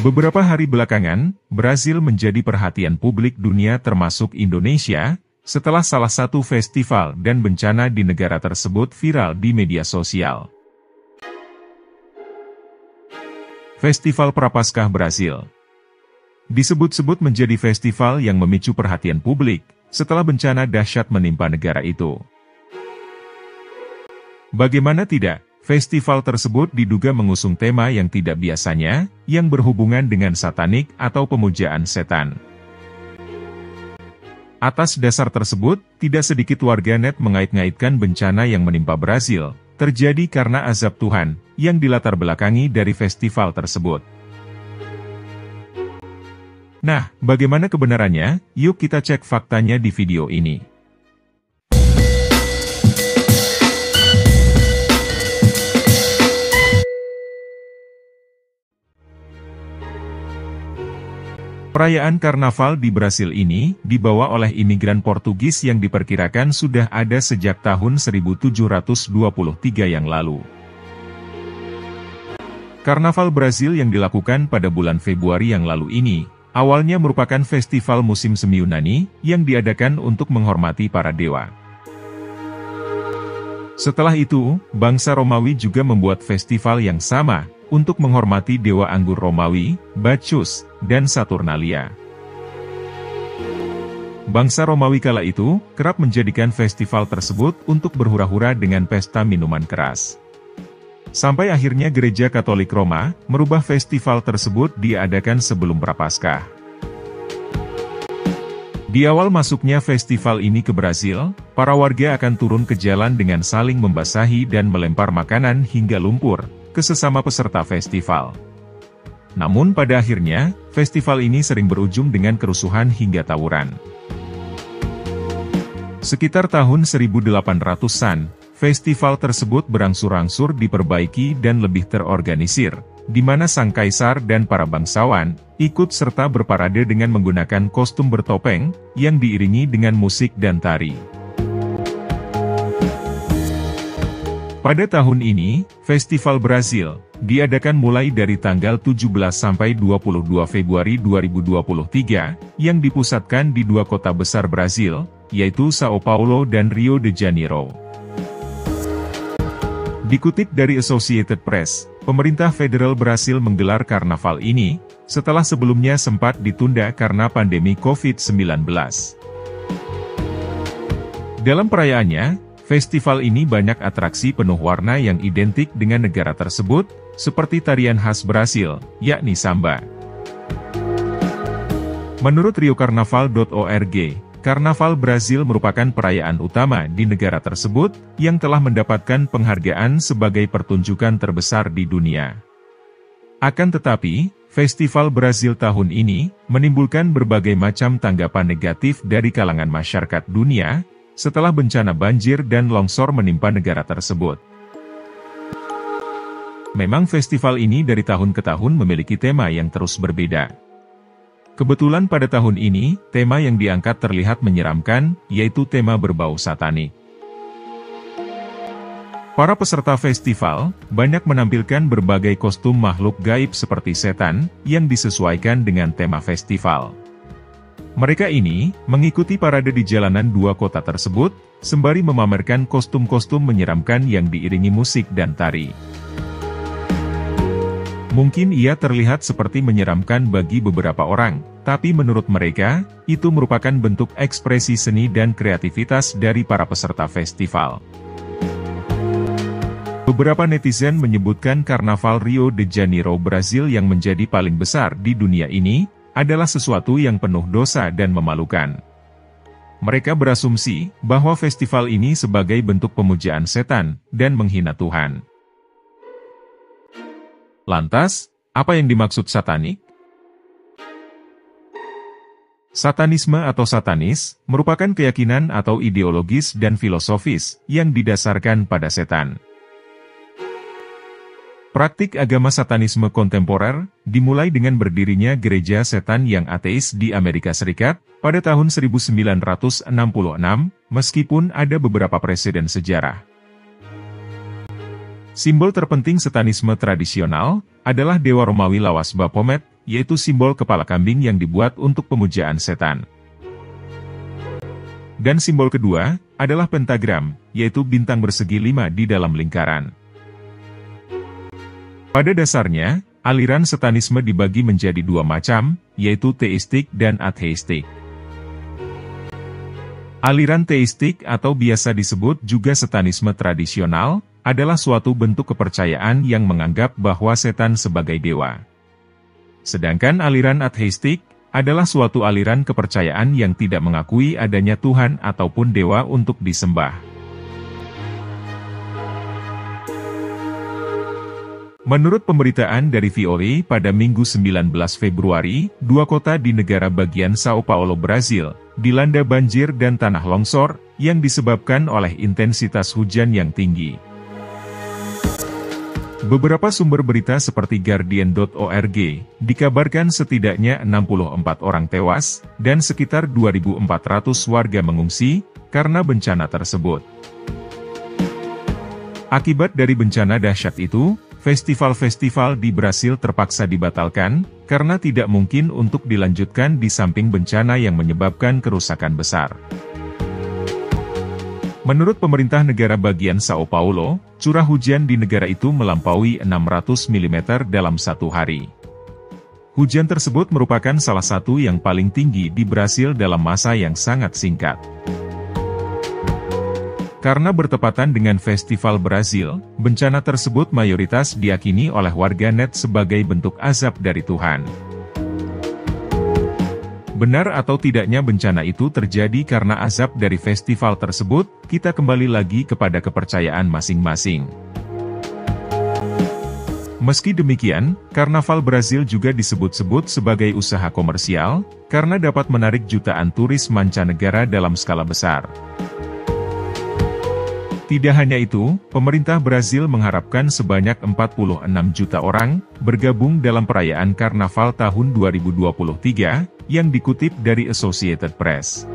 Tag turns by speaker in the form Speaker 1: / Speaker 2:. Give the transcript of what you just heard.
Speaker 1: Beberapa hari belakangan, Brasil menjadi perhatian publik dunia termasuk Indonesia, setelah salah satu festival dan bencana di negara tersebut viral di media sosial. Festival Prapaskah Brasil disebut-sebut menjadi festival yang memicu perhatian publik, setelah bencana dahsyat menimpa negara itu. Bagaimana tidak, festival tersebut diduga mengusung tema yang tidak biasanya, yang berhubungan dengan satanik atau pemujaan setan. Atas dasar tersebut, tidak sedikit warganet mengait-ngaitkan bencana yang menimpa Brasil, terjadi karena azab Tuhan, yang dilatar belakangi dari festival tersebut. Nah, bagaimana kebenarannya? Yuk kita cek faktanya di video ini. Perayaan karnaval di Brasil ini dibawa oleh imigran Portugis yang diperkirakan sudah ada sejak tahun 1723 yang lalu. Karnaval Brasil yang dilakukan pada bulan Februari yang lalu ini, awalnya merupakan festival musim semi Yunani yang diadakan untuk menghormati para dewa. Setelah itu, bangsa Romawi juga membuat festival yang sama untuk menghormati dewa anggur Romawi, Bacchus, dan Saturnalia. Bangsa Romawi kala itu kerap menjadikan festival tersebut untuk berhura-hura dengan pesta minuman keras. Sampai akhirnya Gereja Katolik Roma merubah festival tersebut diadakan sebelum Prapaskah. Di awal masuknya festival ini ke Brasil, para warga akan turun ke jalan dengan saling membasahi dan melempar makanan hingga lumpur ke sesama peserta festival. Namun pada akhirnya, festival ini sering berujung dengan kerusuhan hingga tawuran. Sekitar tahun 1800-an, festival tersebut berangsur-angsur diperbaiki dan lebih terorganisir, di mana sang kaisar dan para bangsawan ikut serta berparade dengan menggunakan kostum bertopeng, yang diiringi dengan musik dan tari. Pada tahun ini, Festival Brasil diadakan mulai dari tanggal 17 sampai 22 Februari 2023, yang dipusatkan di dua kota besar Brasil, yaitu São Paulo dan Rio de Janeiro. Dikutip dari Associated Press, pemerintah federal Brasil menggelar karnaval ini, setelah sebelumnya sempat ditunda karena pandemi COVID-19. Dalam perayaannya, festival ini banyak atraksi penuh warna yang identik dengan negara tersebut, seperti tarian khas Brasil, yakni samba. Menurut riocarnaval.org, Karnaval Brasil merupakan perayaan utama di negara tersebut, yang telah mendapatkan penghargaan sebagai pertunjukan terbesar di dunia. Akan tetapi, Festival Brasil tahun ini menimbulkan berbagai macam tanggapan negatif dari kalangan masyarakat dunia, setelah bencana banjir dan longsor menimpa negara tersebut. Memang festival ini dari tahun ke tahun memiliki tema yang terus berbeda. Kebetulan pada tahun ini, tema yang diangkat terlihat menyeramkan, yaitu tema berbau satanik. Para peserta festival banyak menampilkan berbagai kostum makhluk gaib seperti setan, yang disesuaikan dengan tema festival. Mereka ini mengikuti parade di jalanan dua kota tersebut, sembari memamerkan kostum-kostum menyeramkan yang diiringi musik dan tari. Mungkin ia terlihat seperti menyeramkan bagi beberapa orang, tapi menurut mereka, itu merupakan bentuk ekspresi seni dan kreativitas dari para peserta festival. Beberapa netizen menyebutkan Karnaval Rio de Janeiro Brasil yang menjadi paling besar di dunia ini, adalah sesuatu yang penuh dosa dan memalukan. Mereka berasumsi bahwa festival ini sebagai bentuk pemujaan setan dan menghina Tuhan. Lantas, apa yang dimaksud satanik? Satanisme atau satanis merupakan keyakinan atau ideologis dan filosofis yang didasarkan pada setan. Praktik agama satanisme kontemporer dimulai dengan berdirinya gereja setan yang ateis di Amerika Serikat pada tahun 1966, meskipun ada beberapa preseden sejarah. Simbol terpenting satanisme tradisional adalah dewa Romawi lawas Baphomet, yaitu simbol kepala kambing yang dibuat untuk pemujaan setan. Dan simbol kedua adalah pentagram, yaitu bintang bersegi 5 di dalam lingkaran. Pada dasarnya, aliran satanisme dibagi menjadi dua macam, yaitu teistik dan ateistik. Aliran teistik atau biasa disebut juga satanisme tradisional, adalah suatu bentuk kepercayaan yang menganggap bahwa setan sebagai dewa. Sedangkan aliran ateistik adalah suatu aliran kepercayaan yang tidak mengakui adanya Tuhan ataupun dewa untuk disembah. Menurut pemberitaan dari VOA pada Minggu 19 Februari, dua kota di negara bagian Sao Paulo, Brasil, dilanda banjir dan tanah longsor, yang disebabkan oleh intensitas hujan yang tinggi. Beberapa sumber berita seperti Guardian.org, dikabarkan setidaknya 64 orang tewas, dan sekitar 2.400 warga mengungsi, karena bencana tersebut. Akibat dari bencana dahsyat itu, festival-festival di Brasil terpaksa dibatalkan, karena tidak mungkin untuk dilanjutkan di samping bencana yang menyebabkan kerusakan besar. Menurut pemerintah negara bagian Sao Paulo, curah hujan di negara itu melampaui 600 mm dalam satu hari. Hujan tersebut merupakan salah satu yang paling tinggi di Brasil dalam masa yang sangat singkat. Karena bertepatan dengan Festival Brasil, bencana tersebut mayoritas diyakini oleh warganet sebagai bentuk azab dari Tuhan. Benar atau tidaknya bencana itu terjadi karena azab dari festival tersebut, kita kembali lagi kepada kepercayaan masing-masing. Meski demikian, Karnaval Brasil juga disebut-sebut sebagai usaha komersial, karena dapat menarik jutaan turis mancanegara dalam skala besar. Tidak hanya itu, pemerintah Brasil mengharapkan sebanyak 46 juta orang bergabung dalam perayaan Karnaval tahun 2023, yang dikutip dari Associated Press.